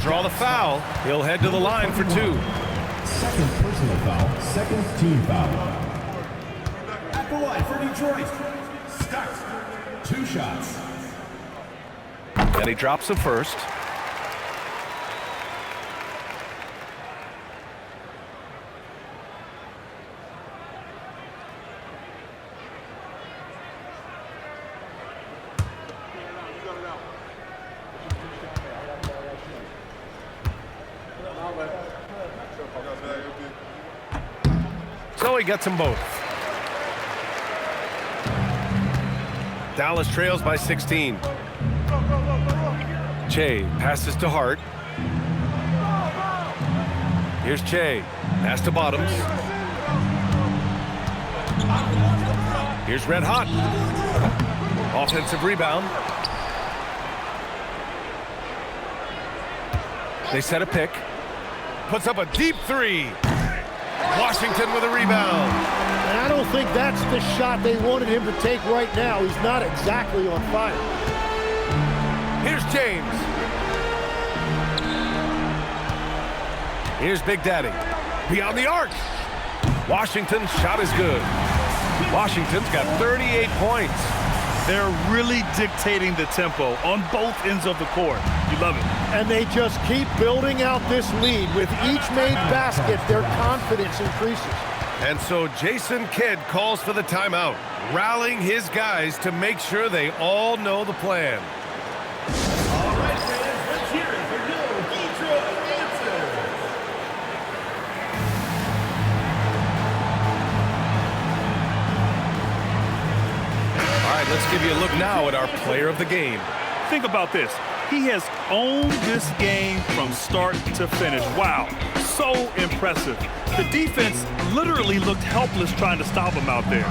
draw the foul. He'll head to the line for 2. Second personal foul, second team foul. At the line for Detroit. Start. 2 shots. And he drops the first. So he gets them both. Dallas trails by 16. Che passes to Hart. Here's Che. Pass to Bottoms. Here's Red Hot. Offensive rebound. They set a pick. Puts up a deep 3. Washington with a rebound. And I don't think that's the shot they wanted him to take right now. He's not exactly on fire. Here's James. Here's Big Daddy. Beyond the arc. Washington's shot is good. Washington's got 38 points. They're really dictating the tempo on both ends of the court. You love it. And they just keep building out this lead. With each made basket, their confidence increases. And so Jason Kidd calls for the timeout, rallying his guys to make sure they all know the plan. All right, fans, let's hear it for your Detroit answers. All right, let's give you a look now at our player of the game. Think about this. He has owned this game from start to finish. Wow, so impressive. The defense literally looked helpless trying to stop him out there.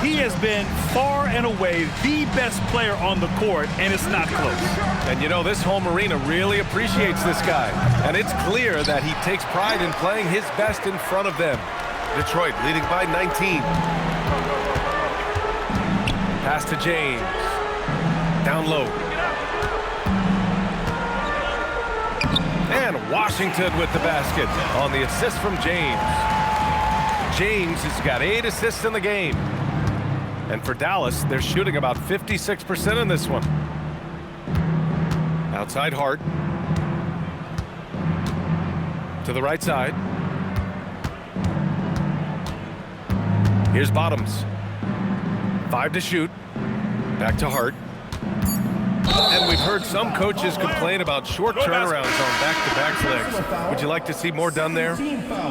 He has been far and away the best player on the court, and it's not close. And you know, this home arena really appreciates this guy. And it's clear that he takes pride in playing his best in front of them. Detroit leading by 19. Pass to James. Down low. And Washington with the basket on the assist from James. James has got 8 assists in the game. And for Dallas, they're shooting about 56% in this one. Outside Hart. To the right side. Here's Bottoms. 5 to shoot. Back to Hart. And we've heard some coaches complain about short turnarounds on back-to-back legs. Would you like to see more done there?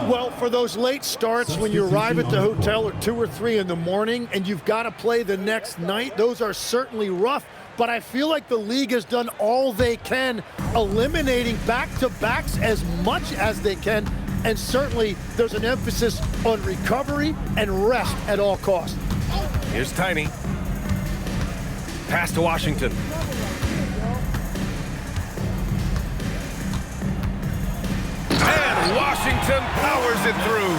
Well, for those late starts when you arrive at the hotel at 2 or 3 in the morning and you've got to play the next night, those are certainly rough. But I feel like the league has done all they can, eliminating back-to-backs as much as they can. And certainly there's an emphasis on recovery and rest at all costs. Here's Tiny. Pass to Washington. And Washington powers it through.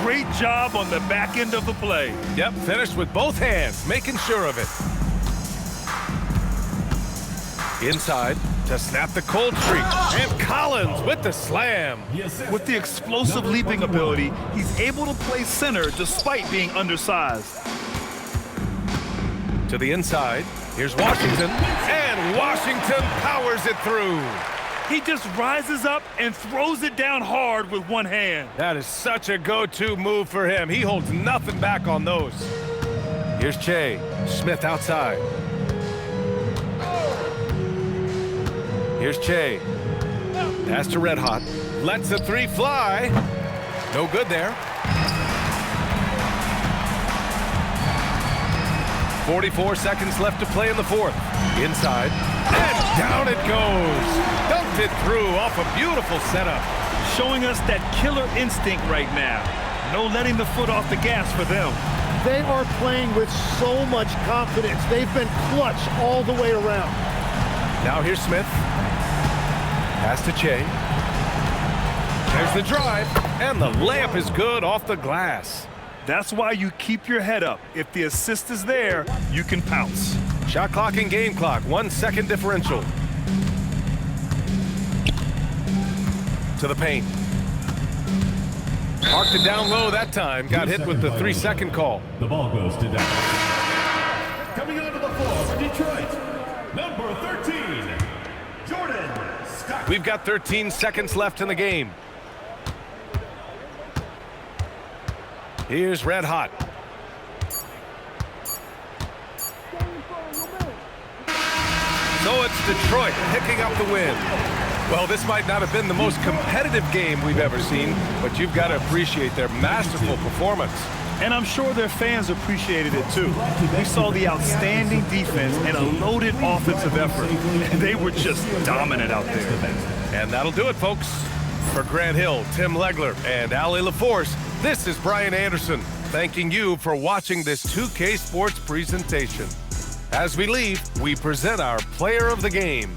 Great job on the back end of the play. Yep, finished with both hands, making sure of it. Inside to snap the cold streak. And Collins with the slam. With the explosive leaping ability, he's able to play center despite being undersized. To the inside, here's Washington. And Washington powers it through. He just rises up and throws it down hard with one hand. That is such a go-to move for him. He holds nothing back on those. Here's Che. Smith outside. Here's Che. Pass to Red Hot. Lets the 3 fly. No good there. 44 seconds left to play in the 4th. Inside. And down it goes. Dunked it through off a beautiful setup. Showing us that killer instinct right now. No letting the foot off the gas for them. They are playing with so much confidence. They've been clutch all the way around. Now here's Smith. Pass to Che. There's the drive. And the layup is good off the glass. That's why you keep your head up. If the assist is there, you can pounce. Shot clock and game clock. 1 second differential. to the paint. Marked it down low that time. Got hit with the 3-second call. The ball goes to Dallas. Coming onto the floor for Detroit, number 13, Jordan Scott. We've got 13 seconds left in the game. Here's Red Hot. So it's Detroit picking up the win. Well, this might not have been the most competitive game we've ever seen, but you've got to appreciate their masterful performance. And I'm sure their fans appreciated it too. We saw the outstanding defense and a loaded offensive effort, and they were just dominant out there. And that'll do it, folks. For Grant Hill, Tim Legler, and Ali LaForce, this is Brian Anderson, thanking you for watching this 2K Sports presentation. As we leave, we present our player of the game.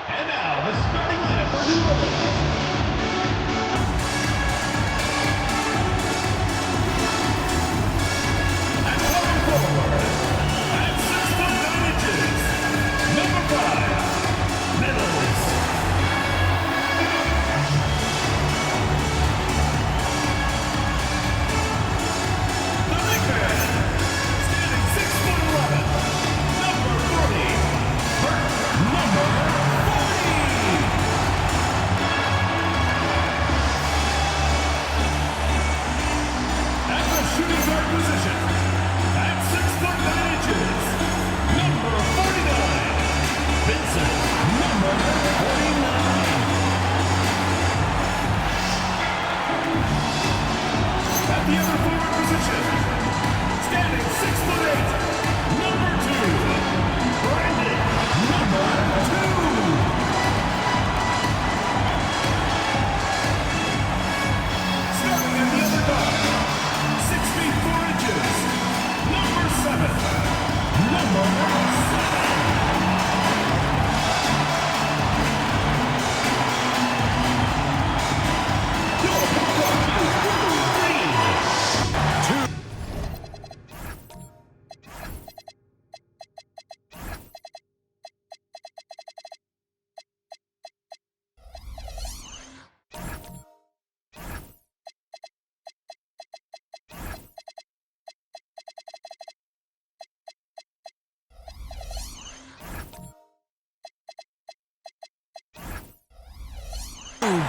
And now, the starting lineup for New Orleans. At power forward, at 6'9" inches, number 5, Middles. The big man, standing 6'11", number 40, Bert number 40.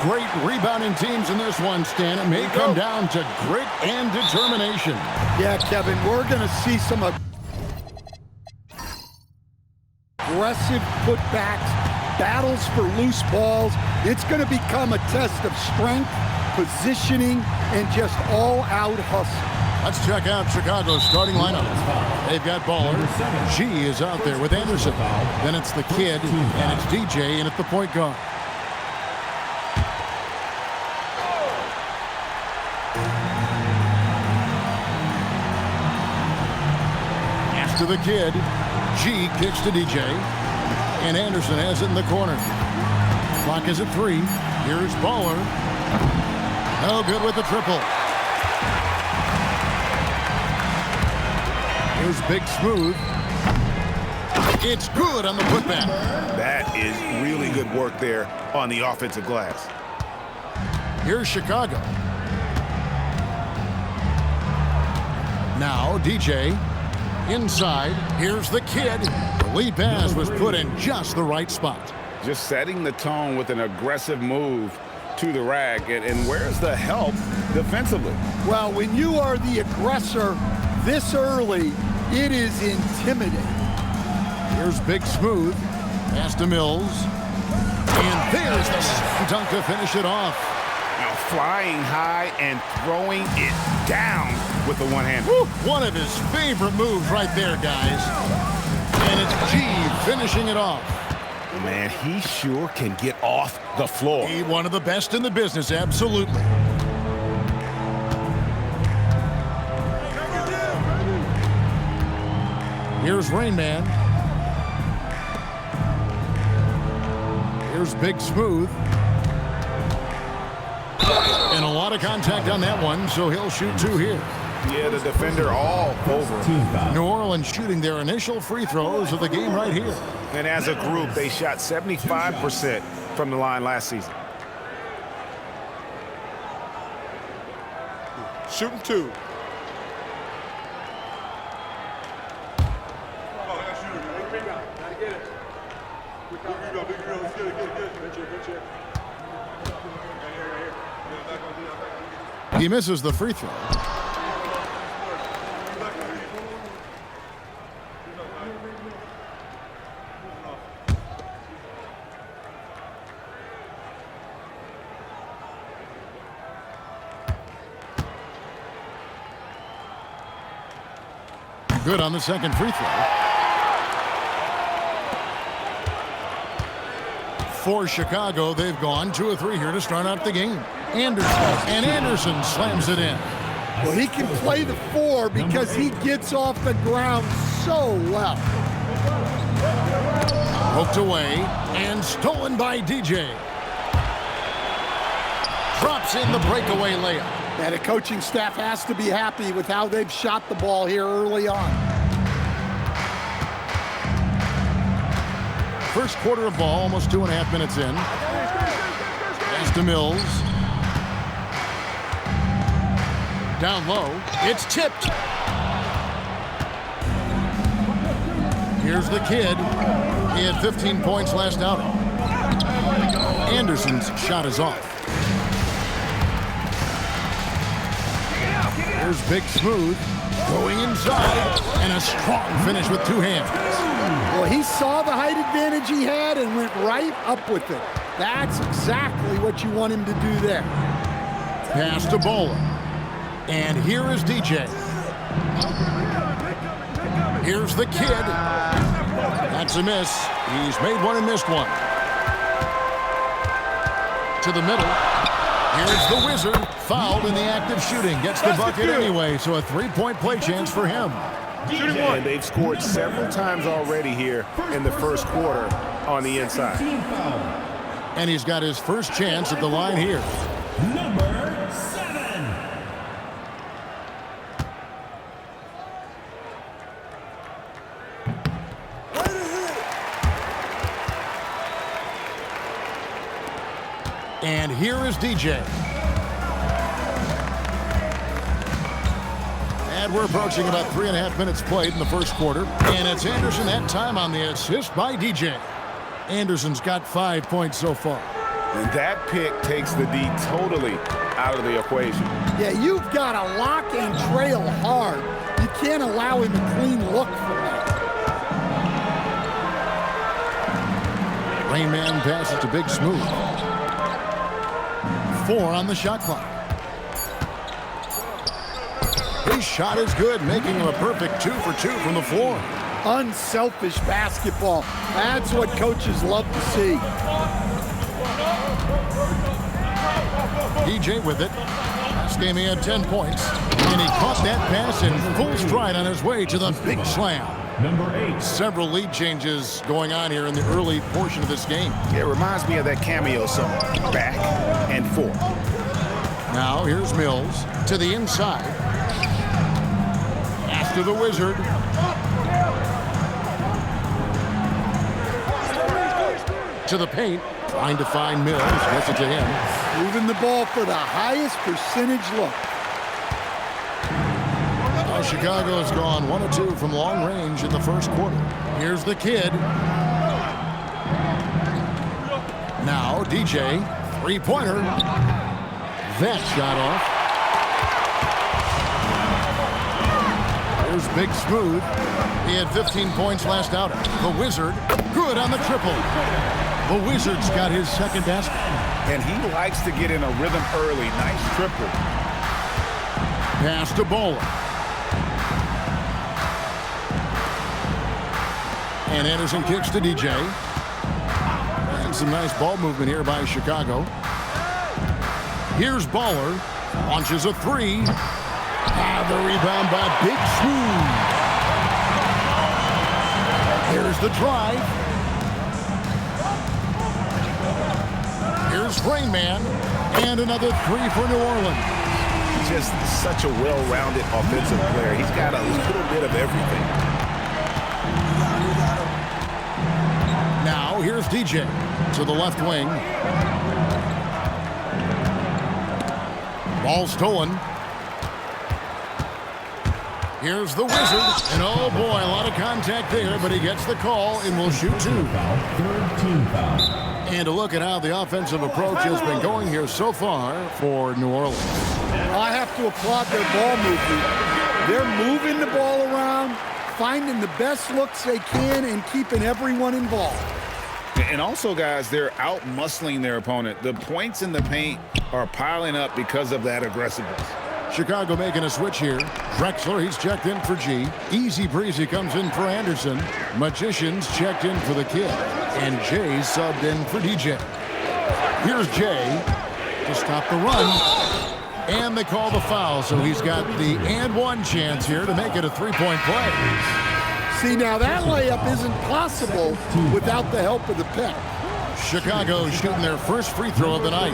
great rebounding teams in this one, Stan. It may come down to grit and determination. Yeah, Kevin, we're going to see some aggressive putbacks, battles for loose balls. It's going to become a test of strength, positioning, and just all-out hustle. Let's check out Chicago's starting lineup. They've got Baller. G is out there with Anderson. Then it's the kid, and it's DJ in at the point guard. Pass to the kid. G kicks to DJ. And Anderson has it in the corner. Clock is at 3. Here's Baller. No good with the triple. Here's Big Smooth. It's good on the putback. That is really good work there on the offensive glass. Here's Chicago. Now DJ inside. Here's the kid. The lead pass was put in just the right spot. Just setting the tone with an aggressive move to the rack. And where's the help defensively? Well, when you are the aggressor this early, it is intimidating. Here's Big Smooth. Pass to Mills. And there's the dunk to finish it off. Now flying high and throwing it down with the one-hand. One of his favorite moves right there, guys. And it's G finishing it off. Man, he sure can get off the floor. He's one of the best in the business, absolutely. Here's Rain Man. Here's Big Smooth. And a lot of contact on that one, so he'll shoot 2 here. Yeah, the defender all over. New Orleans shooting their initial free throws of the game right here. And as a group, they shot 75% from the line last season. Shooting 2. He misses the free throw. Good on the second free throw. For Chicago, they've gone 2 of 3 here to start out the game. Anderson slams it in. Well, he can play the 4 because he gets off the ground so well. Poked away and stolen by DJ. Drops in the breakaway layup. And the coaching staff has to be happy with how they've shot the ball here early on. First quarter of ball, almost 2.5 minutes in. Pass to Mills. Down low. It's tipped. Here's the kid. He had 15 points last outing. Anderson's shot is off. Here's Big Smooth. Going inside. And a strong finish with 2 hands. Well, he saw the height advantage he had and went right up with it. That's exactly what you want him to do there. Pass to Bowler. And here is DJ. Here's the kid. That's a miss. He's made one and missed one. To the middle. Here's the Wizard. Fouled in the act of shooting. Gets the bucket anyway, so a 3-point play chance for him. And they've scored several times already here in the first quarter on the inside. And he's got his first chance at the line here. Number 7. And here is DJ. And we're approaching about 3.5 minutes played in the first quarter. And it's Anderson that time on the assist by DJ. Anderson's got 5 points so far. And that pick takes the D totally out of the equation. Yeah, you've got to lock and trail hard. You can't allow him a clean look from that. Rain Man passes to Big Smooth. 4 on the shot clock. His shot is good, making him a perfect 2 for 2 from the floor. Unselfish basketball. That's what coaches love to see. DJ with it. Last game he had 10 points. And he caught that pass in full stride on his way to the big slam. Number 8. Several lead changes going on here in the early portion of this game. It reminds me of that cameo song, Back and Forth. Now here's Mills to the inside. Pass to the Wizard. To the paint, trying to find Mills. Gets it to him. Moving the ball for the highest percentage look. Now Chicago has gone 1 of 2 from long range in the first quarter. Here's the kid. Now DJ, 3-pointer. That shot off. Here's Big Smooth. He had 15 points last outing. The Wizard, good on the triple. The Wizard's got his second basket. And he likes to get in a rhythm early. Nice triple. Pass to Bowler. And Anderson kicks to DJ. And some nice ball movement here by Chicago. Here's Baller. Launches a 3. And the rebound by Big Smooth. Here's the drive. Here's Rain Man. And another 3 for New Orleans. Just such a well-rounded offensive player. He's got a little bit of everything. Now here's DJ to the left wing. Ball stolen. Here's the Wizard. And oh boy, a lot of contact there, but he gets the call and will shoot 2. Third team foul. And a look at how the offensive approach has been going here so far for New Orleans. I have to applaud their ball movement. They're moving the ball around, finding the best looks they can, and keeping everyone involved. And also, guys, they're out-muscling their opponent. The points in the paint are piling up because of that aggressiveness. Chicago making a switch here. Drexler, he's checked in for G. Easy Breezy comes in for Anderson. Magician's checked in for the kid. And Jay's subbed in for DJ. Here's Jay to stop the run. And they call the foul, so he's got the and one chance here to make it a 3-point play. See, now that layup isn't possible without the help of the pick. Chicago shooting their first free throw of the night.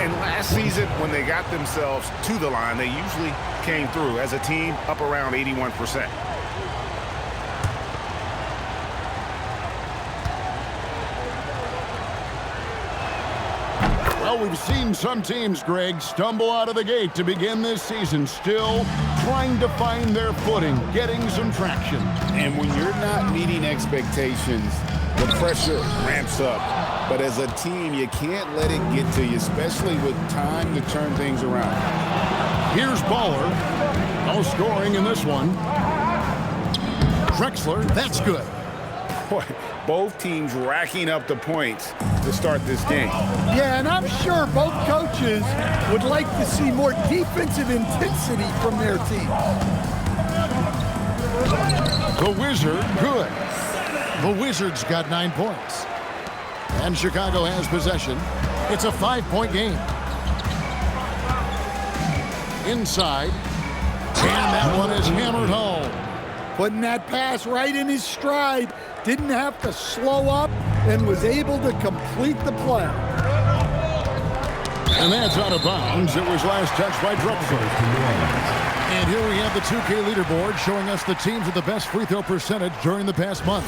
And last season, when they got themselves to the line, they usually came through as a team up around 81%. Well, we've seen some teams, Greg, stumble out of the gate to begin this season, still trying to find their footing, getting some traction. And when you're not meeting expectations, the pressure ramps up. But as a team, you can't let it get to you, especially with time to turn things around. Here's Baller. No scoring in this one. Drexler, that's good. Boy, both teams racking up the points to start this game. Yeah, and I'm sure both coaches would like to see more defensive intensity from their team. The Wizard, good. The Wizards got 9 points. And Chicago has possession. It's a 5-point game. Inside. And that one is hammered home. Putting that pass right in his stride. Didn't have to slow up and was able to complete the play. And that's out of bounds. It was last touched by Drexler. And here we have the 2K leaderboard showing us the teams with the best free throw percentage during the past month.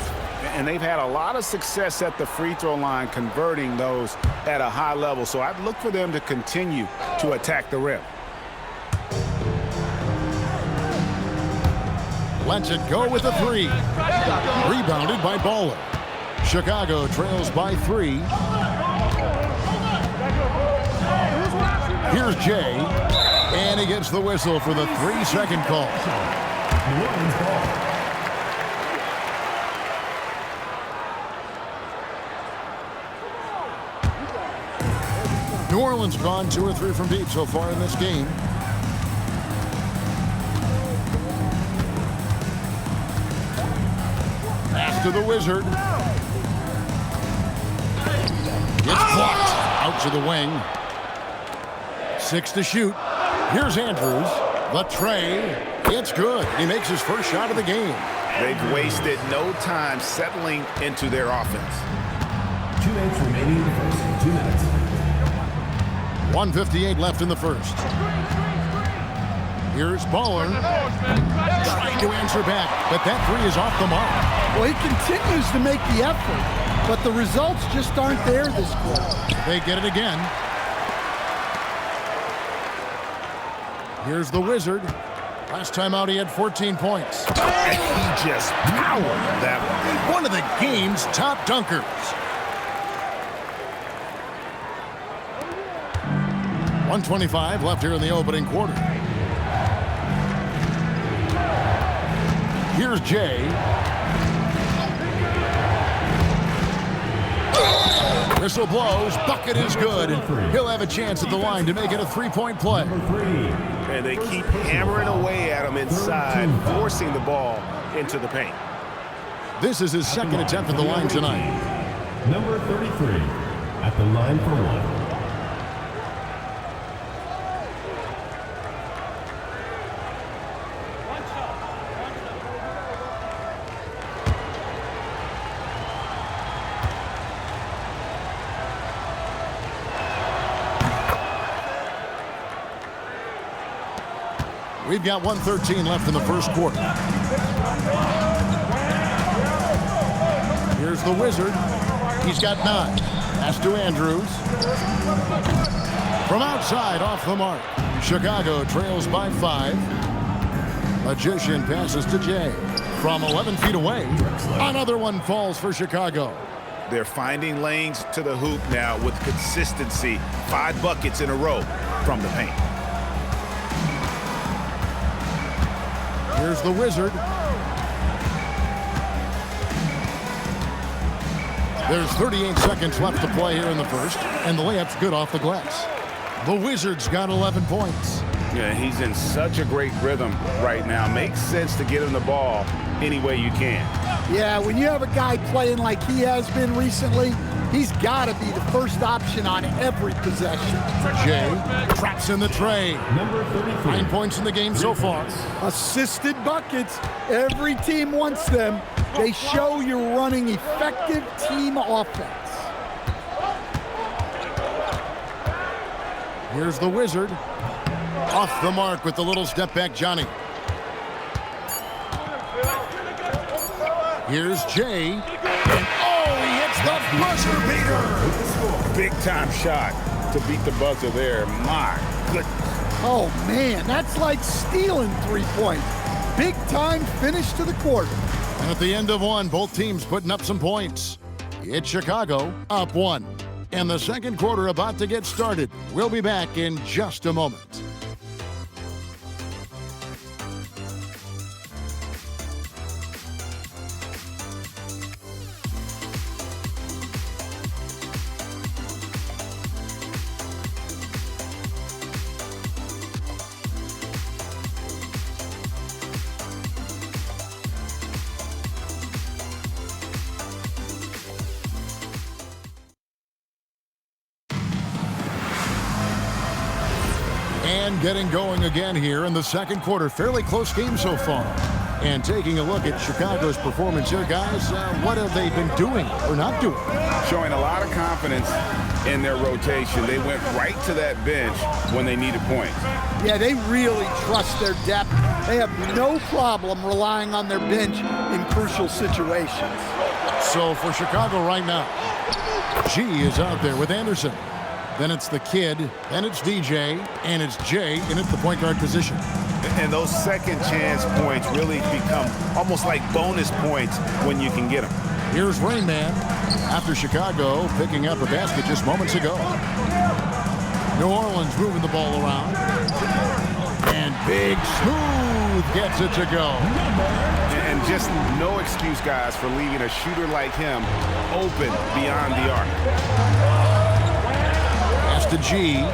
And they've had a lot of success at the free throw line, converting those at a high level. So I'd look for them to continue to attack the rim. Lets it go with a 3. Rebounded by Baller. Chicago trails by 3. Here's Jay, and he gets the whistle for the 3-second call. New Orleans ball. New Orleans gone 2 or 3 from deep so far in this game. Pass to the Wizard. It's blocked. Out to the wing. 6 to shoot. Here's Andrews. The tray. It's good. He makes his first shot of the game. They've wasted no time settling into their offense. 2 minutes remaining in the first. 2 minutes. 1:58 left in the first. Here's Baller. Trying to answer back, but that 3 is off the mark. Well, he continues to make the effort, but the results just aren't there this quarter. They get it again. Here's the Wizard. Last time out, he had 14 points. And he just powered that one. One of the game's top dunkers. 1:25 left here in the opening quarter. Here's Jay. Whistle blows. Bucket is good. He'll have a chance at the line to make it a 3-point play. Number 3. And they keep hammering away at him inside, forcing the ball into the paint. This is his second attempt at the line tonight. Number 33 at the line for 1. We've got 1:13 left in the first quarter. Here's the Wizard. He's got 9. Pass to Andrews. From outside, off the mark. Chicago trails by 5. Magician passes to Jay. From 11 feet away, another one falls for Chicago. They're finding lanes to the hoop now with consistency. 5 buckets in a row from the paint. Here's the Wizard. There's 38 seconds left to play here in the first, and the layup's good off the glass. The Wizards got 11 points. Yeah, he's in such a great rhythm right now. Makes sense to get him the ball any way you can. Yeah, when you have a guy playing like he has been recently, he's got to be the first option on every possession. Jay traps in the tray. Number 33. 9 points in the game so far. Assisted buckets. Every team wants them. They show you're running effective team offense. Here's the Wizard. Off the mark with the little step back Johnny. Here's Jay. And oh, he hits the buzzer beater. Big time shot to beat the buzzer there. My goodness. Oh, man, that's like stealing 3 points. Big time finish to the quarter. And at the end of one, both teams putting up some points. It's Chicago up 1. And the second quarter about to get started. We'll be back in just a moment. And getting going again here in the second quarter. Fairly close game so far. And taking a look at Chicago's performance here, guys, what have they been doing or not doing? Showing a lot of confidence in their rotation. They went right to that bench when they needed points. Yeah, they really trust their depth. They have no problem relying on their bench in crucial situations. So for Chicago right now, G is out there with Anderson. Then it's the kid, then it's DJ, and it's Jay in at the point guard position. And those second chance points really become almost like bonus points when you can get them. Here's Rain Man after Chicago picking up a basket just moments ago. New Orleans moving the ball around. And Big Smooth gets it to go. And just no excuse, guys, for leaving a shooter like him open beyond the arc. Pass to G.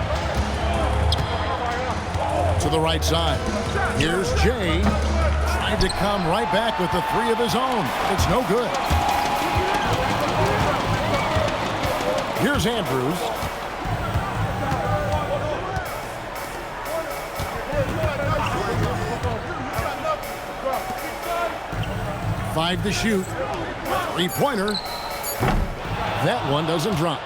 To the right side. Here's Jay. Trying to come right back with the three of his own. It's no good. Here's Andrews. Five to shoot. Three-pointer. That one doesn't drop.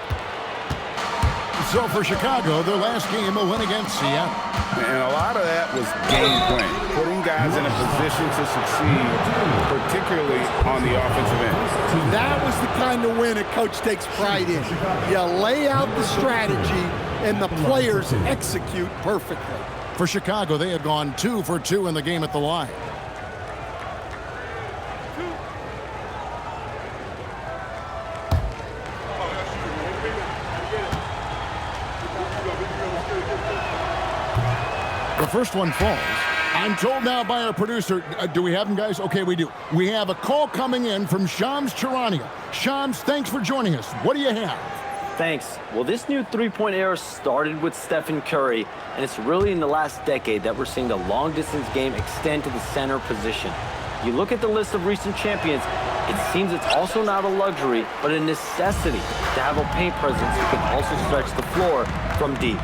So for Chicago, their last game, a win against Seattle. And a lot of that was game plan, putting guys in a position to succeed, particularly on the offensive end. That was the kind of win a coach takes pride in. You lay out the strategy, and the players execute perfectly. For Chicago, they had gone 2 for 2 in the game at the line. The first one falls. I'm told now by our producer, do we have him, guys? Okay, we do. We have a call coming in from Shams Charania. Shams, thanks for joining us. What do you have? Thanks. Well, this new three-point era started with Stephen Curry, and it's really in the last decade that we're seeing the long-distance game extend to the center position. You look at the list of recent champions, it seems it's also not a luxury, but a necessity to have a paint presence who can also stretch the floor from deep.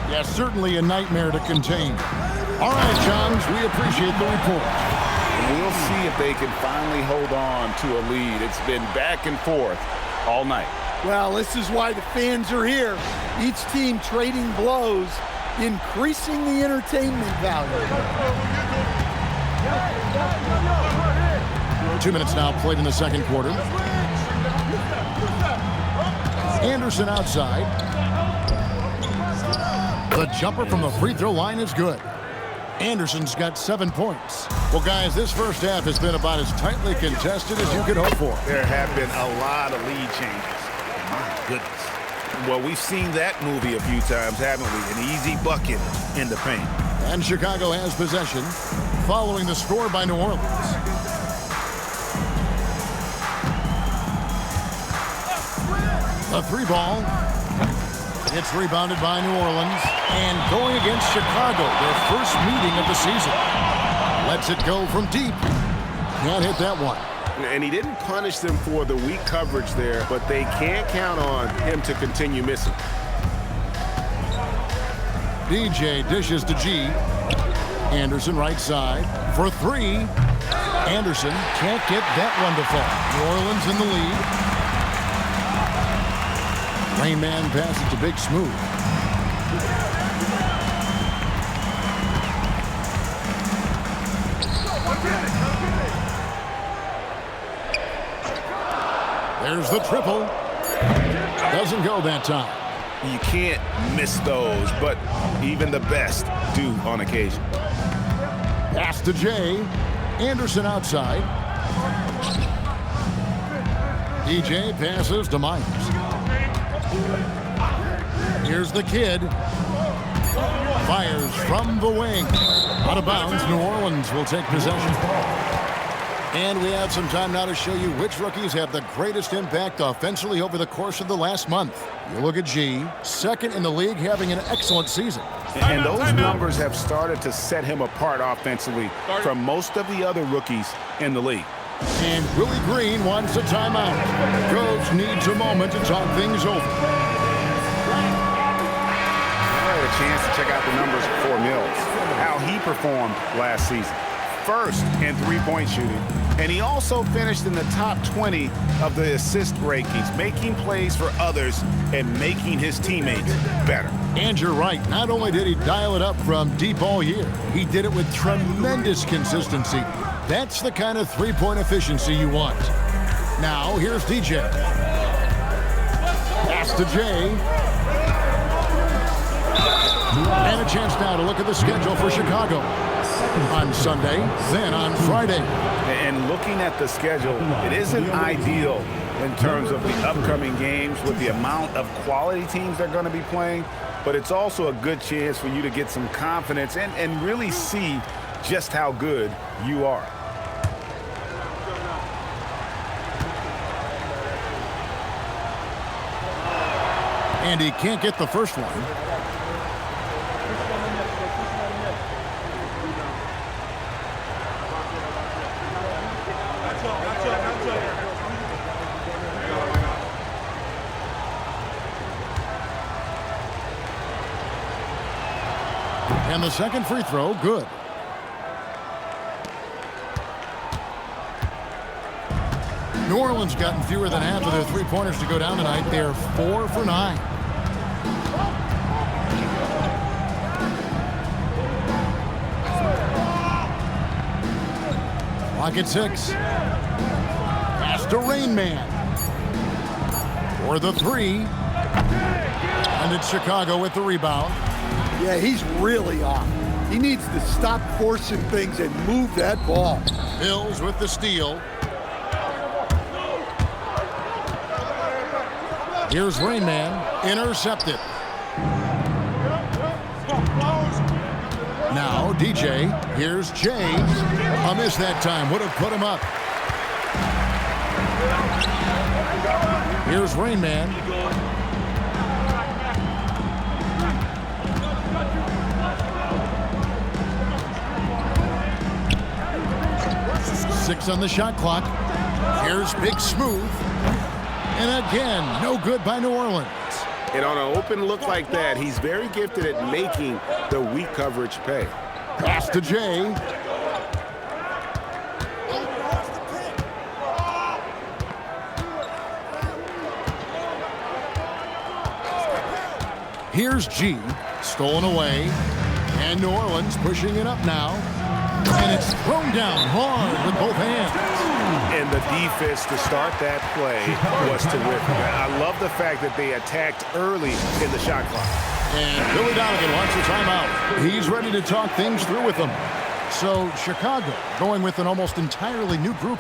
Yeah, certainly a nightmare to contain. All right, Shams, we appreciate the report. We'll see if they can finally hold on to a lead. It's been back and forth all night. Well, this is why the fans are here. Each team trading blows, increasing the entertainment value. 2 minutes now played in the second quarter. Anderson outside. The jumper from the free throw line is good. Anderson's got 7 points. Well, guys, this first half has been about as tightly contested as you could hope for. There have been a lot of lead changes. My goodness. Well, we've seen that movie a few times, haven't we? An easy bucket in the paint. And Chicago has possession following the score by New Orleans. The three ball. It's rebounded by New Orleans. And going against Chicago, their first meeting of the season. Lets it go from deep. Can't hit that one. And he didn't punish them for the weak coverage there, but they can't count on him to continue missing. DJ dishes to G. Anderson right side for three. Anderson can't get that one to fall. New Orleans in the lead. Rain man passes to Big Smooth. There's the triple. Doesn't go that time. You can't miss those, but even the best do on occasion. Pass to Jay. Anderson outside. DJ passes to Myers. Here's the kid. Fires from the wing. Out of bounds, New Orleans will take possession. And we have some time now to show you which rookies have the greatest impact offensively over the course of the last month. You look at G, second in the league, having an excellent season. And those numbers have started to set him apart offensively from most of the other rookies in the league. And Willie Green wants a timeout. Coach needs a moment to talk things over. I had a chance to check out the numbers for Mills, how he performed last season. First in three-point shooting, and he also finished in the top 20 of the assist rankings, making plays for others and making his teammates better. And you're right. Not only did he dial it up from deep all year, he did it with tremendous consistency. That's the kind of three-point efficiency you want. Now, here's DJ. Pass to Jay. And a chance now to look at the schedule for Chicago. On Sunday, then on Friday. And looking at the schedule, it isn't ideal in terms of the upcoming games with the amount of quality teams they're going to be playing. but it's also a good chance for you to get some confidence and really see just how good you are. And he can't get the first one. And the second free throw, good. New Orleans gotten fewer than half of their three-pointers to go down tonight. They're 4 for 9. Clock at 6. Pass to Rain Man. For the 3. And it's Chicago with the rebound. Yeah, he's really off. He needs to stop forcing things and move that ball. Bills with the steal. Here's Rain Man, intercepted. Now DJ, here's Jay. A miss that time, would have put him up. Here's Rain Man. Six on the shot clock. Here's Big Smooth. And again, no good by New Orleans. And on an open look like that, he's very gifted at making the weak coverage pay. Pass to Jay. Here's G, stolen away. And New Orleans pushing it up now. And it's thrown down hard with both hands. And the defense to start that play was terrific. I love the fact that they attacked early in the shot clock. And Billy Donovan wants a timeout. He's ready to talk things through with them. So Chicago going with an almost entirely new group.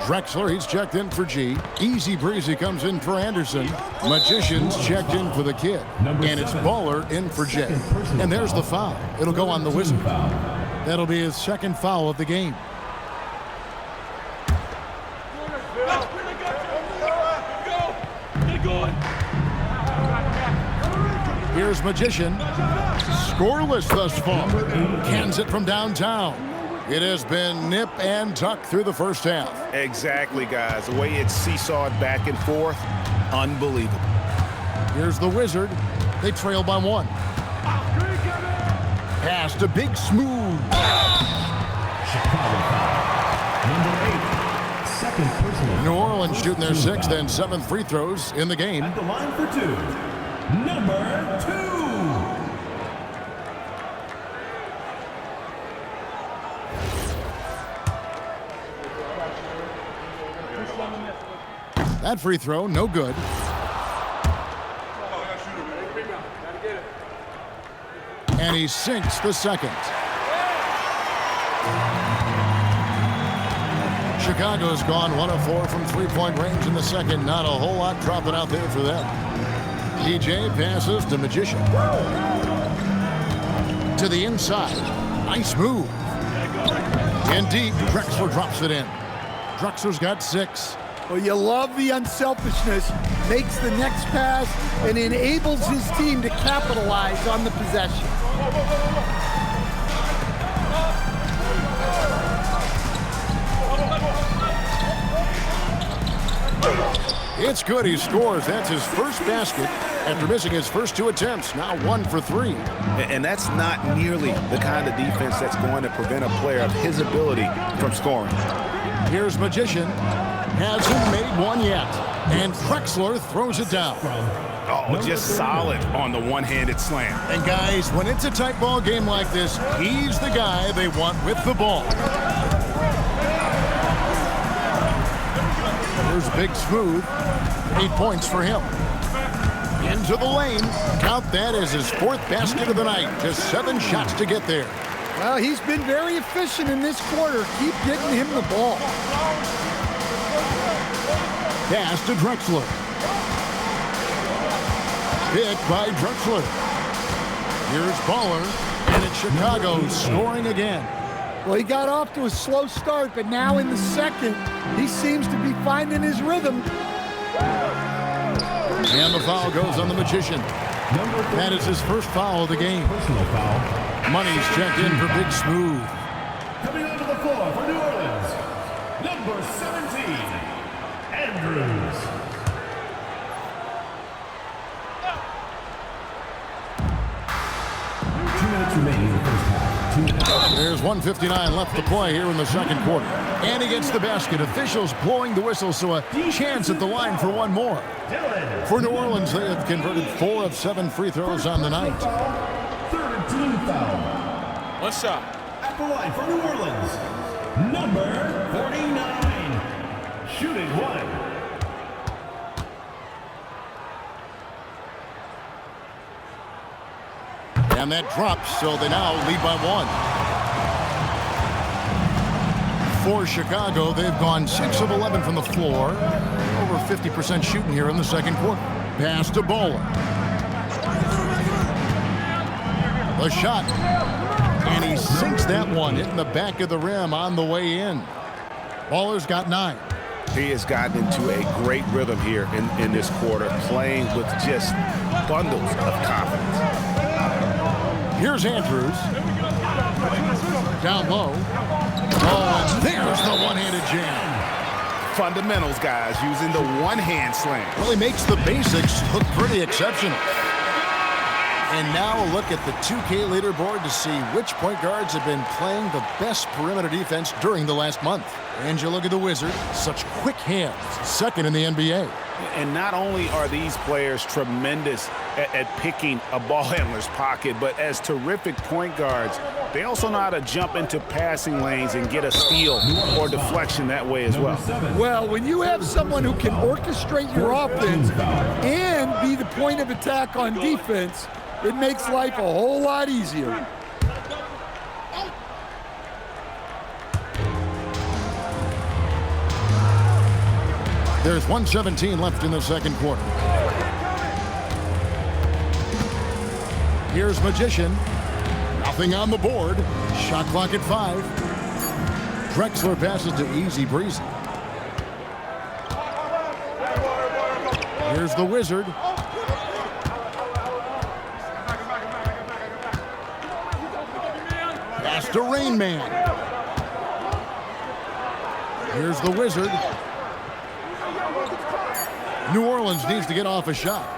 Drexler, he's checked in for G. Easy Breezy comes in for Anderson. Magician's checked in for the kid. And it's Baller in for Jay. And there's the foul. It'll go on the Wizard. That'll be his second foul of the game. Here's Magician. Scoreless thus far. Cans it from downtown. It has been nip and tuck through the first half. Exactly, guys. The way it's seesawed back and forth, unbelievable. Here's the Wizard. They trail by 1. Pass to Big Smooth. Chicago foul. Number 8, second personal. New Orleans shooting their 6th and 7th free throws in the game. At the line for 2, number 2. That free throw, no good. And he sinks the second. Chicago's gone 1 of 4 from three-point range in the second. Not a whole lot dropping out there for them. DJ passes to Magician. To the inside. Nice move. And deep, Drexler drops it in. Drexler's got 6. Well, you love the unselfishness. Makes the next pass and enables his team to capitalize on the possession. It's good. He scores. That's his first basket after missing his first 2 attempts. Now 1 for 3. And that's not nearly the kind of defense that's going to prevent a player of his ability from scoring. Here's Magician. Hasn't made one yet. And Drexler throws it down. Oh, just solid on the one-handed slam. And guys, when it's a tight ball game like this, he's the guy they want with the ball. Here's Big Smooth. 8 points for him. Into the lane. Count that as his 4th basket of the night. Just 7 shots to get there. Well, he's been very efficient in this quarter. Keep getting him the ball. Pass to Drexler. Hit by Drexler. Here's Baller, and it's Chicago scoring again. Well, he got off to a slow start, but now in the second, he seems to be finding his rhythm. And the foul goes on the Magician. That is his first foul of the game. Personal foul. Money's checked in for Big Smooth. Coming onto the floor for New Orleans, number 17, Andrews. Remaining in the first half. 2 minutes. There's 1:59 left to play here in the second quarter. And he gets the basket. Officials blowing the whistle, so a chance at the line for one more. For New Orleans, they have converted 4 of 7 free throws on the night. Third team foul. One shot. At the line for New Orleans, number 49, shooting 1. And that drops, so they now lead by 1. For Chicago, they've gone 6 of 11 from the floor. Over 50% shooting here in the second quarter. Pass to Bowler. The shot. And he sinks that one, hitting the back of the rim on the way in. Baller's got 9. He has gotten into a great rhythm here in this quarter, playing with just bundles of confidence. Here's Andrews. Down low. Oh, and there's the one-handed jam. Fundamentals, guys, using the one-hand slam. Well, he makes the basics look pretty exceptional. And now a look at the 2K leaderboard to see which point guards have been playing the best perimeter defense during the last month. And you look at the Wizard, such quick hands, second in the NBA. And not only are these players tremendous at picking a ball handler's pocket, but as terrific point guards, they also know how to jump into passing lanes and get a steal or deflection that way as well. Well, when you have someone who can orchestrate your offense and be the point of attack on defense, it makes life a whole lot easier. There's 1:17 left in the second quarter. Here's Magician. Nothing on the board. Shot clock at 5. Drexler passes to Easy Breezy. Here's the Wizard. Pass to Rain Man. Here's the Wizard. New Orleans needs to get off a shot.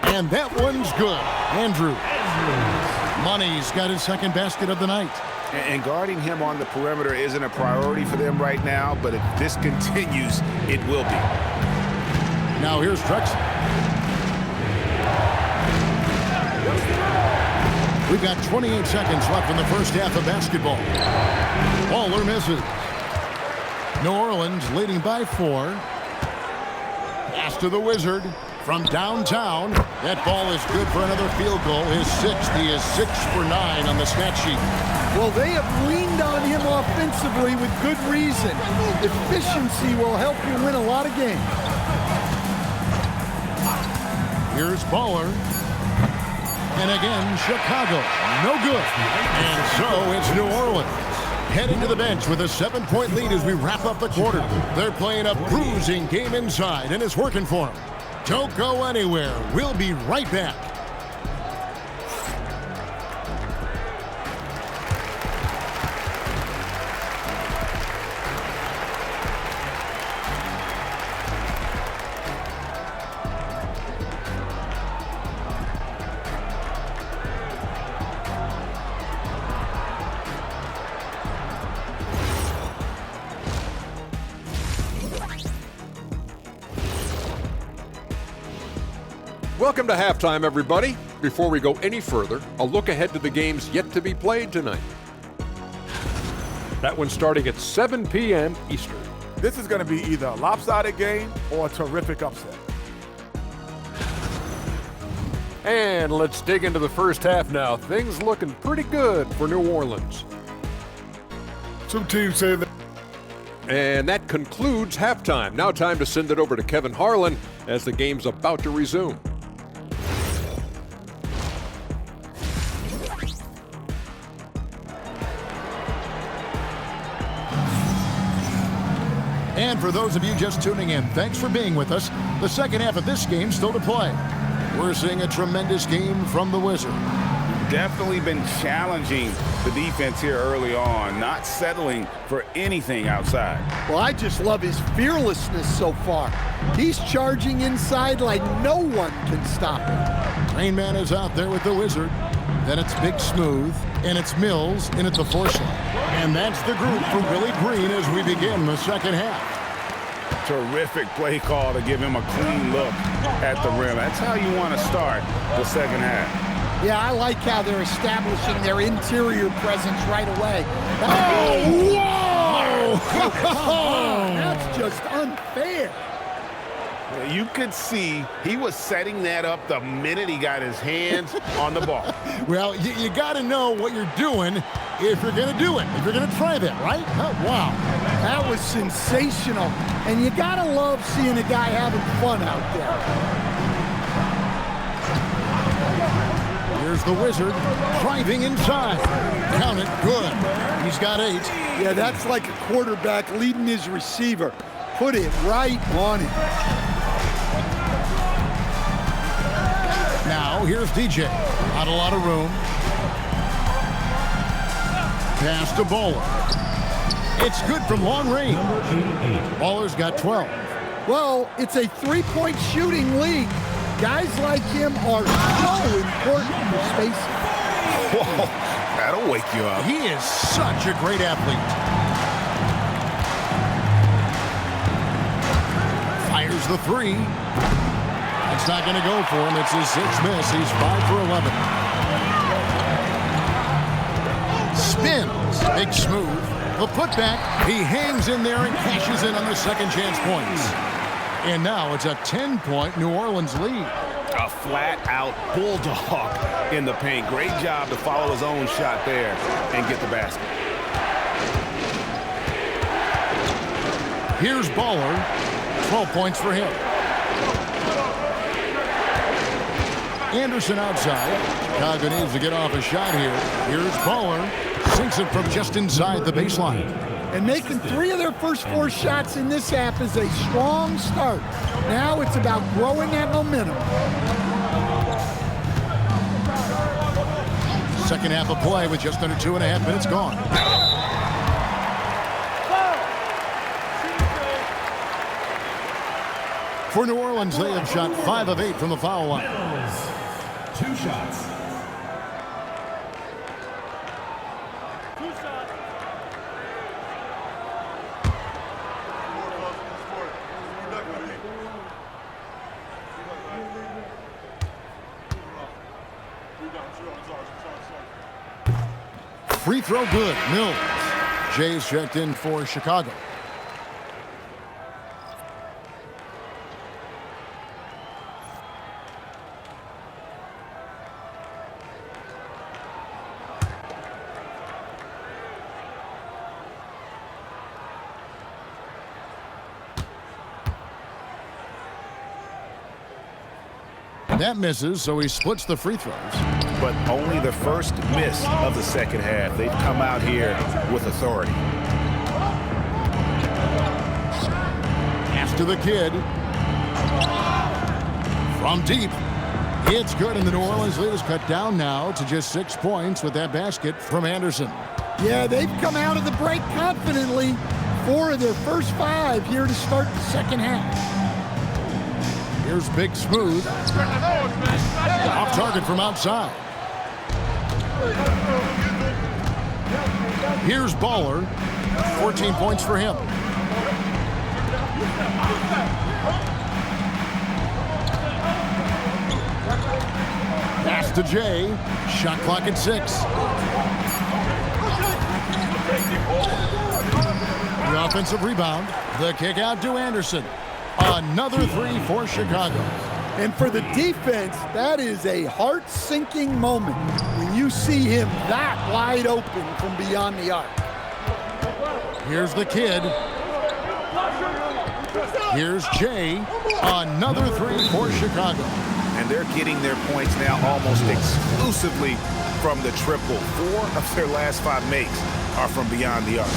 And that one's good. Andrews. Money's got his second basket of the night. And guarding him on the perimeter isn't a priority for them right now, but if this continues, it will be. Now here's Drexler. We've got 28 seconds left in the first half of basketball. Baller misses. New Orleans leading by 4. Pass to the Wizard from downtown. That ball is good for another field goal. His 6th. He is 6 for 9 on the stat sheet. Well, they have leaned on him offensively with good reason. Efficiency will help you win a lot of games. Here's Baller. And again, Chicago. No good. And so it's New Orleans heading to the bench with a 7-point lead as we wrap up the quarter. They're playing a bruising game inside, and it's working for them. Don't go anywhere. We'll be right back. Welcome to halftime, everybody. Before we go any further, a look ahead to the games yet to be played tonight. That one's starting at 7 p.m. Eastern. This is going to be either a lopsided game or a terrific upset. And let's dig into the first half now. Things looking pretty good for New Orleans. Some teams say that. And that concludes halftime. Now time to send it over to Kevin Harlan as the game's about to resume. And for those of you just tuning in, thanks for being with us. The second half of this game still to play. We're seeing a tremendous game from the Wizard. Definitely been challenging the defense here early on, not settling for anything outside. Well, I just love his fearlessness so far. He's charging inside like no one can stop him. Rain Man is out there with the Wizard. Then it's Big Smooth, and it's Mills in at the force line. And that's the group for Willie Green as we begin the second half. Terrific play call to give him a clean look at the rim. That's how you want to start the second half. Yeah, I like how they're establishing their interior presence right away. Oh, whoa! That's just unfair. You could see he was setting that up the minute he got his hands on the ball. Well, you got to know what you're doing if you're going to do it, if you're going to try that, right? Oh, wow. That was sensational. And you got to love seeing a guy having fun out there. Here's the Wizard driving inside. Count it, good. He's got 8. Yeah, that's like a quarterback leading his receiver. Put it right on him. Now, here's DJ. Not a lot of room. Pass to Bowler. It's good from long range. Bowler's got 12. Well, it's a three-point shooting league. Guys like him are so important for spacing. Whoa, that'll wake you up. He is such a great athlete. Fires the 3. It's not going to go for him. It's his 6th miss. He's 5 for 11. Spins. Big Smooth. The putback. He hangs in there and cashes in on the second chance points. And now it's a 10-point New Orleans lead. A flat-out bulldog in the paint. Great job to follow his own shot there and get the basket. Here's Baller. 12 points for him. Anderson outside. Chicago needs to get off a shot here. Here's Baller. Sinks it from just inside the baseline. And making 3 of their first 4 shots in this half is a strong start. Now it's about growing that momentum. Second half of play with just under 2.5 minutes gone. For New Orleans, they have shot 5 of 8 from the foul line. 2 shots. Free throw good. Mills. Jay's checked in for Chicago. That misses, so he splits the free throws. But only the first miss of the second half. They've come out here with authority. Pass to the kid. From deep. It's good, and the New Orleans lead is cut down now to just 6 points with that basket from Anderson. Yeah, they've come out of the break confidently. 4 of their first 5 here to start the second half. Here's Big Smooth. Off target from outside. Here's Baller. 14 points for him. Pass to Jay. Shot clock at 6. The offensive rebound. The kick out to Anderson. Another 3 for Chicago. And for the defense, that is a heart-sinking moment when you see him that wide open from beyond the arc. Here's the kid. Here's Jay. Another 3 for Chicago. And they're getting their points now almost exclusively from the triple. 4 of their last 5 makes are from beyond the arc.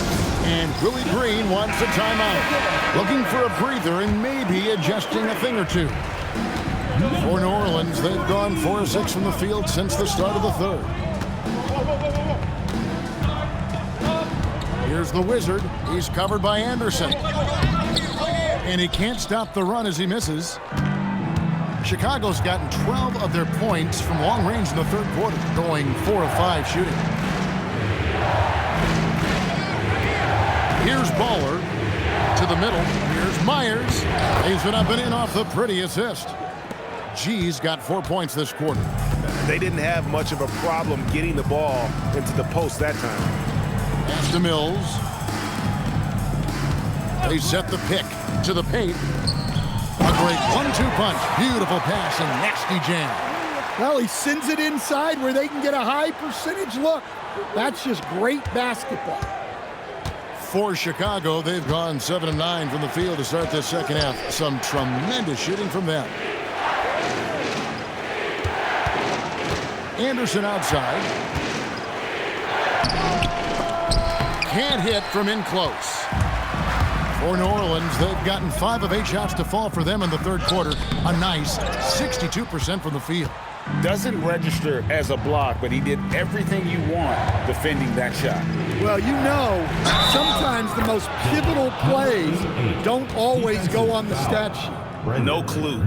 And Willie Green wants a timeout. Looking for a breather and maybe adjusting a thing or two. For New Orleans, they've gone 4 of 6 from the field since the start of the third. Here's the Wizard. He's covered by Anderson. And he can't stop the run as he misses. Chicago's gotten 12 of their points from long range in the third quarter, going 4 of 5 shooting. Here's Baller to the middle. Here's Myers. He's been up and in off the pretty assist. G's got 4 points this quarter. They didn't have much of a problem getting the ball into the post that time. Pass to Mills. They set the pick to the paint. A great 1-2 punch. Beautiful pass and nasty jam. Well, he sends it inside where they can get a high percentage look. That's just great basketball. For Chicago, they've gone 7 of 9 from the field to start this second half. Some tremendous shooting from them. Anderson outside. Can't hit from in close. For New Orleans, they've gotten 5 of 8 shots to fall for them in the third quarter. A nice 62% from the field. Doesn't register as a block, but he did everything you want defending that shot. Well, you know, sometimes the most pivotal plays don't always go on the stat sheet. No clue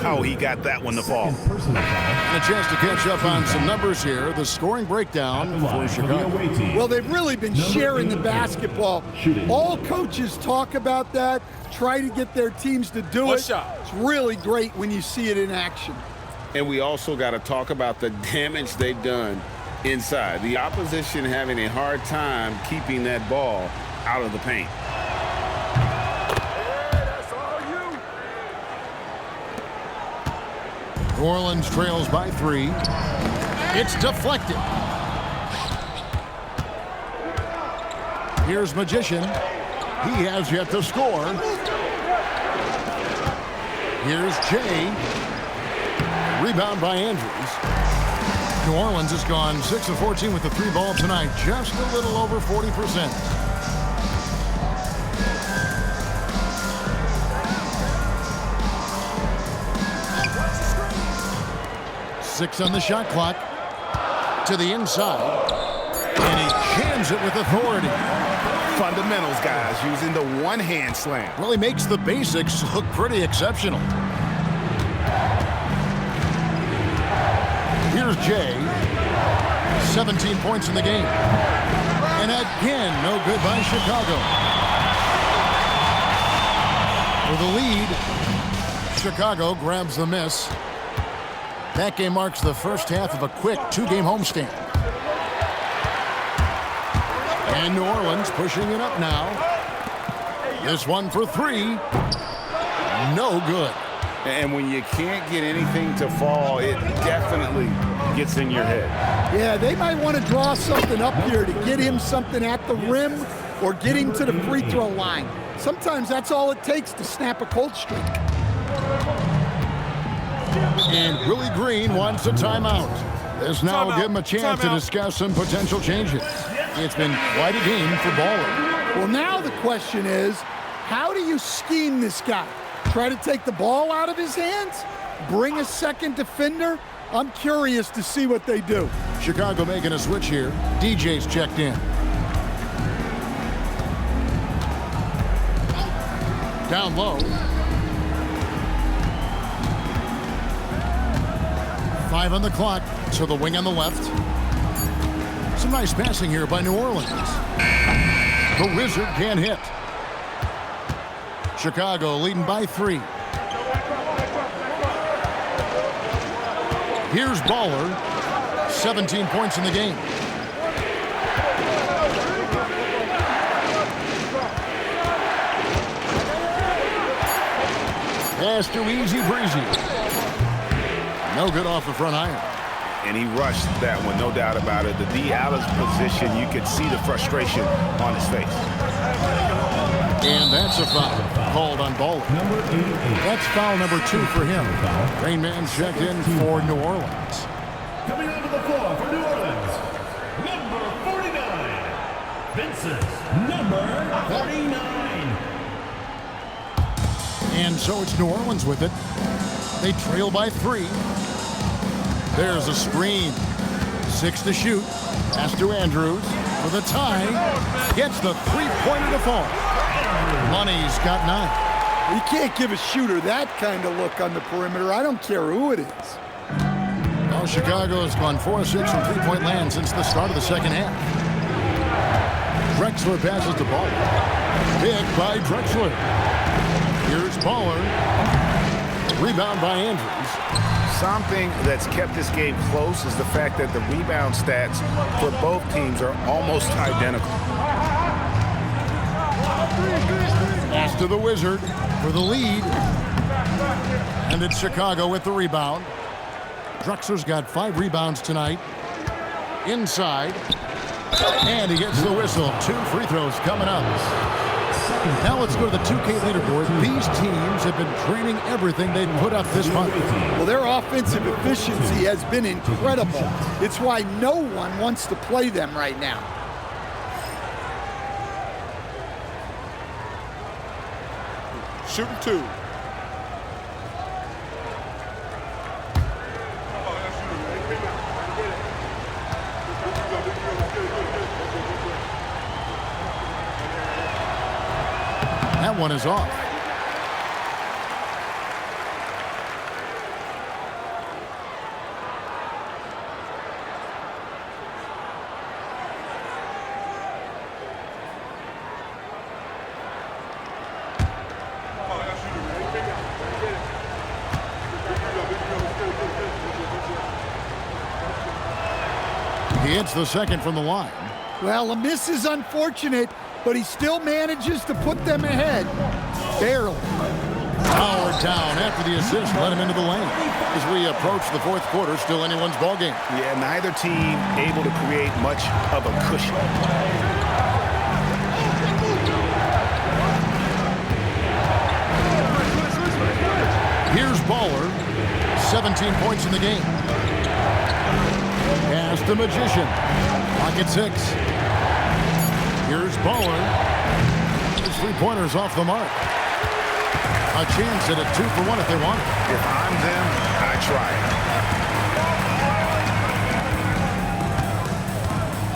how he got that one to fall. And a chance to catch up on some numbers here. The scoring breakdown for Chicago. Well, they've really been sharing the basketball. All coaches talk about that, try to get their teams to do it. It's really great when you see it in action. And we also got to talk about the damage they've done inside. The opposition having a hard time keeping that ball out of the paint. New Orleans trails by 3. It's deflected. Here's Magician. He has yet to score. Here's Jay. Rebound by Andrews. New Orleans has gone 6 of 14 with the 3 ball tonight. Just a little over 40%. Six on the shot clock. To the inside. And he jams it with authority. Fundamentals, guys, using the one-hand slam. Really makes the basics look pretty exceptional. Here's Jay. 17 points in the game. And again, no good by Chicago. For the lead, Chicago grabs the miss. That game marks the first half of a quick 2-game homestand. And New Orleans pushing it up now. This one for 3. No good. And when you can't get anything to fall, it definitely gets in your head. Yeah, they might want to draw something up here to get him something at the rim or get him to the free throw line. Sometimes that's all it takes to snap a cold streak. And Willie Green wants a timeout. This now will give him a chance to discuss some potential changes. It's been quite a game for Baller. Well, now the question is, how do you scheme this guy? Try to take the ball out of his hands? Bring a second defender? I'm curious to see what they do. Chicago making a switch here. DJ's checked in. Down low. 5 on the clock to the wing on the left. Some nice passing here by New Orleans. The Wizard can't hit. Chicago leading by 3. Here's Baller. 17 points in the game. Pass to Easy Breezy. No good off the front iron. And he rushed that one, no doubt about it. The D out of position, you could see the frustration on his face. And that's a foul called on Baller. That's foul number 2 for him. Rain Man checked in for New Orleans. Coming onto the floor for New Orleans, number 49, Offenses, number 49. And so it's New Orleans with it. They trail by 3. There's a screen. 6 to shoot. Pass to Andrews for the tie. Gets the three-pointer to fall. Money's got 9. You can't give a shooter that kind of look on the perimeter. I don't care who it is. Now Chicago has gone 4-6 from three-point land since the start of the second half. Drexler passes to Baller. Pick by Drexler. Here's Baller. Rebound by Andrews. Something that's kept this game close is the fact that the rebound stats for both teams are almost identical. Pass to the Wizard for the lead. And it's Chicago with the rebound. Drexler's got 5 rebounds tonight. Inside. And he gets the whistle. 2 free throws coming up. Now let's go to the 2K leaderboard. These teams have been training everything they've put up this month. Well, their offensive efficiency has been incredible. It's why no one wants to play them right now. Shooting 2. That one is off. He hits the second from the line. Well, a miss is unfortunate, but he still manages to put them ahead. Barely. Powered down after the assist led him into the lane. As we approach the fourth quarter, still anyone's ball game. Yeah, neither team able to create much of a cushion. Here's Baller. 17 points in the game. Pass the Magician. Pocket 6. Here's Baller. His three-pointer's off the mark. A chance at a 2 for 1 if they want it. If I'm them, I try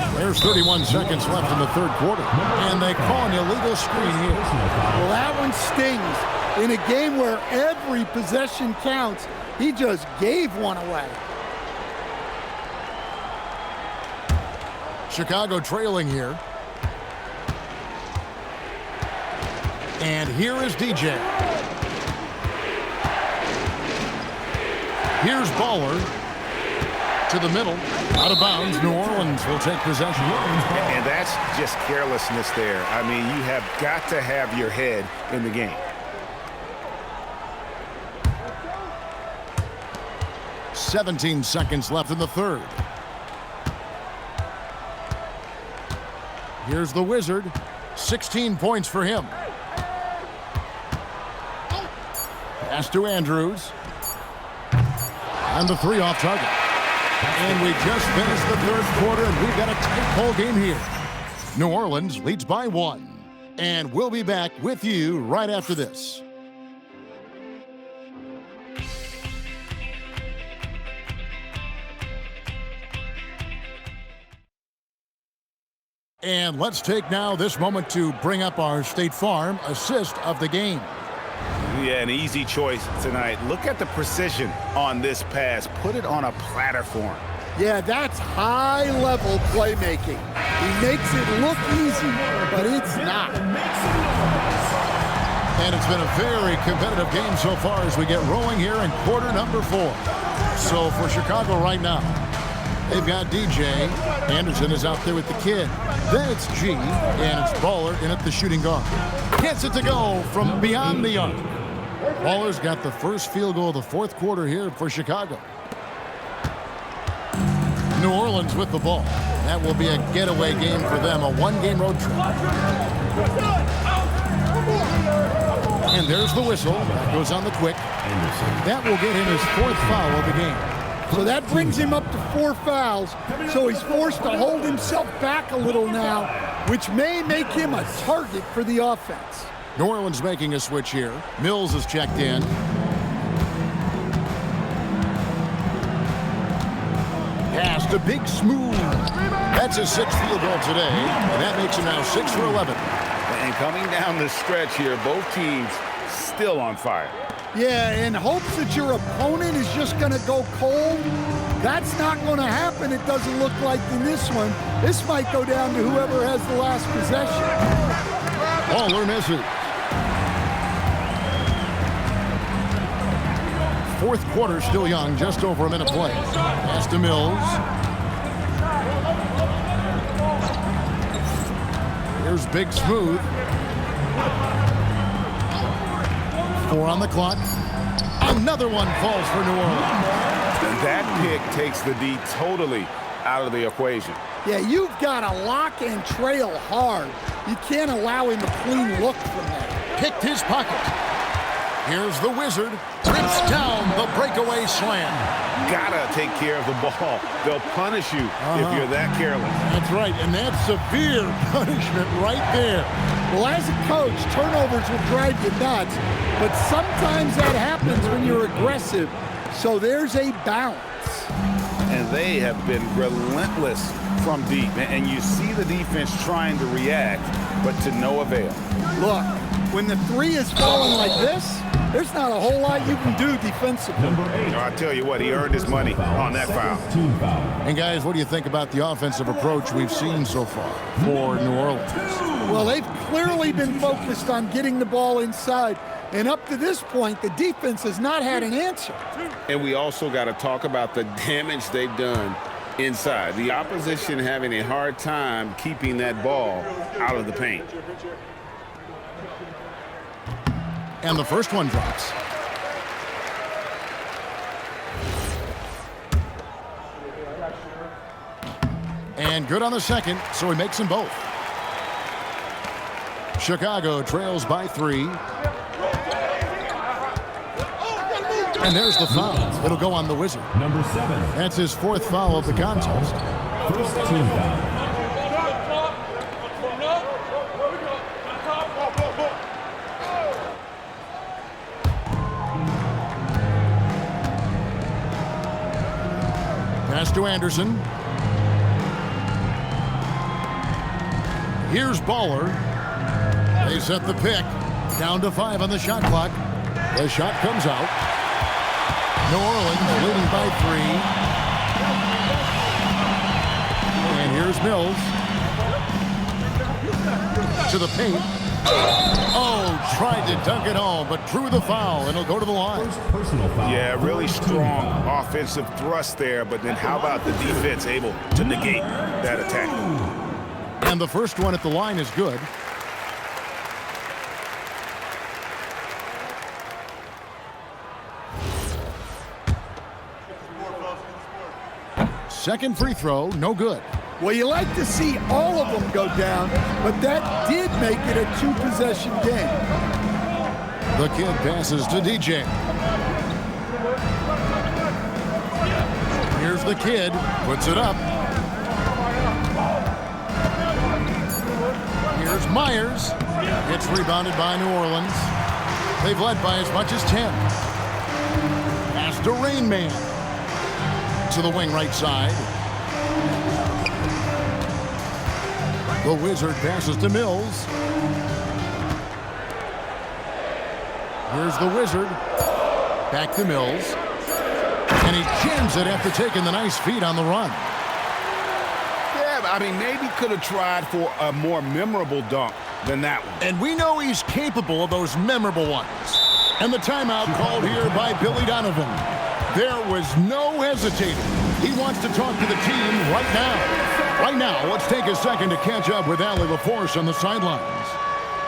it. There's 31 seconds left in the third quarter. And they call an illegal screen here. Well, that one stings. In a game where every possession counts, he just gave one away. Chicago trailing here. And here is DJ. Here's Baller to the middle. Out of bounds. New Orleans will take possession. And that's just carelessness there. I mean, you have got to have your head in the game. 17 seconds left in the third. Here's the Wizard. 16 points for him. Pass to Andrews. And the 3 off target. And we just finished the third quarter, and we've got a tight ball game here. New Orleans leads by 1. And we'll be back with you right after this. And let's take now this moment to bring up our State Farm assist of the game. Yeah, an easy choice tonight. Look at the precision on this pass. Put it on a platter for him. Yeah, that's high-level playmaking. He makes it look easy, but it's not. And it's been a very competitive game so far as we get rolling here in quarter number 4. So for Chicago right now, they've got DJ. Anderson is out there with the kid. Then it's G, and it's Baller in at the shooting guard. Gets it to go from beyond the arc. Baller's got the first field goal of the fourth quarter here for Chicago. New Orleans with the ball. That will be a getaway game for them, a one-game road trip. And there's the whistle. That goes on the quick. That will get him his 4th foul of the game. So that brings him up to 4 fouls. So he's forced to hold himself back a little now. which may make him a target for the offense. New Orleans making a switch here. Mills is checked in. Pass to Big Smooth. That's his 6th field goal today, and that makes him now 6 for 11. And coming down the stretch here, both teams still on fire. Yeah, in hopes that your opponent is just going to go cold, that's not going to happen. It doesn't look like in this one. This might go down to whoever has the last possession. Baller misses. Fourth quarter still young, just over a minute play. Pass to Mills. Here's Big Smooth. 4 on the clock. Another one falls for New Orleans. And that pick takes the D totally out of the equation. Yeah, you've got to lock and trail hard. You can't allow him a clean look from there. Picked his pocket. Here's the Wizard. Rips down the breakaway slam. Gotta take care of the ball. They'll punish you if you're that careless. That's right, and that's severe punishment right there. Well, as a coach, turnovers will drive you nuts, but sometimes that happens when you're aggressive. So there's a balance. And they have been relentless from deep. And you see the defense trying to react, but to no avail. Look, when the 3 is falling like this, there's not a whole lot you can do defensively. I tell you what, he earned his money on that foul. And guys, what do you think about the offensive approach we've seen so far for New Orleans? Well, they've clearly been focused on getting the ball inside. And up to this point, the defense has not had an answer. And we also got to talk about the damage they've done inside. The opposition having a hard time keeping that ball out of the paint. And the first one drops. And good on the second, so he makes them both. Chicago trails by 3. And there's the foul. It'll go on the Wizard. Number 7. That's his 4th foul of the contest. First team foul. Pass to Anderson. Here's Baller. They set the pick. Down to 5 on the shot clock. The shot comes out. New Orleans leading by 3. And here's Mills. To the paint. Oh, tried to dunk it home, but drew the foul, and it'll go to the line. Personal foul. Yeah, really strong offensive thrust there, but then how about the defense able to negate that attack? And the first one at the line is good. Second free throw, no good. Well, you like to see all of them go down, but that did make it a 2-possession game. The kid passes to DJ. Here's the kid, puts it up. Here's Myers. It's rebounded by New Orleans. They've led by as much as 10. Pass to Rain Man. To the wing right side. The Wizard passes to Mills. Here's the Wizard. Back to Mills. And he jams it after taking the nice feed on the run. Yeah, I mean, maybe could have tried for a more memorable dunk than that one. And we know he's capable of those memorable ones. And the timeout called here by Billy Donovan. There was no hesitating. He wants to talk to the team right now. Right now, let's take a second to catch up with Allie LaForce on the sidelines.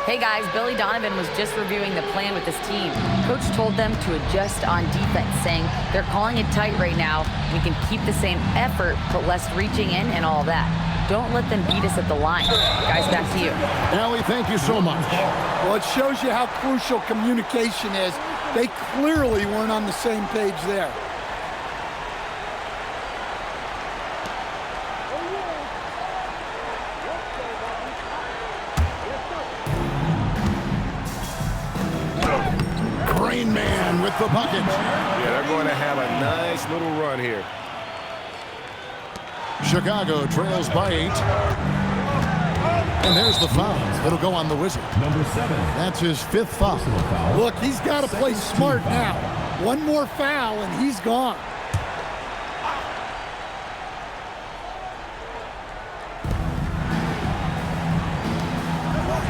Hey guys, Billy Donovan was just reviewing the plan with his team. Coach told them to adjust on defense, saying they're calling it tight right now. We can keep the same effort, but less reaching in and all that. Don't let them beat us at the line. Guys, back to you. Allie, thank you so much. Well, it shows you how crucial communication is. They clearly weren't on the same page there. with the bucket. Yeah, they're going to have a nice little run here. Chicago trails by 8. And there's the foul. It'll go on the Wizard. Number 7. That's his 5th foul. Look, he's got to play smart now. One more foul, and he's gone.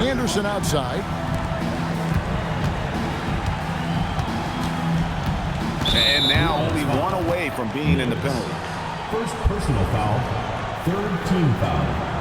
Anderson outside. And now only one away from being in the penalty. First personal foul. Third team foul.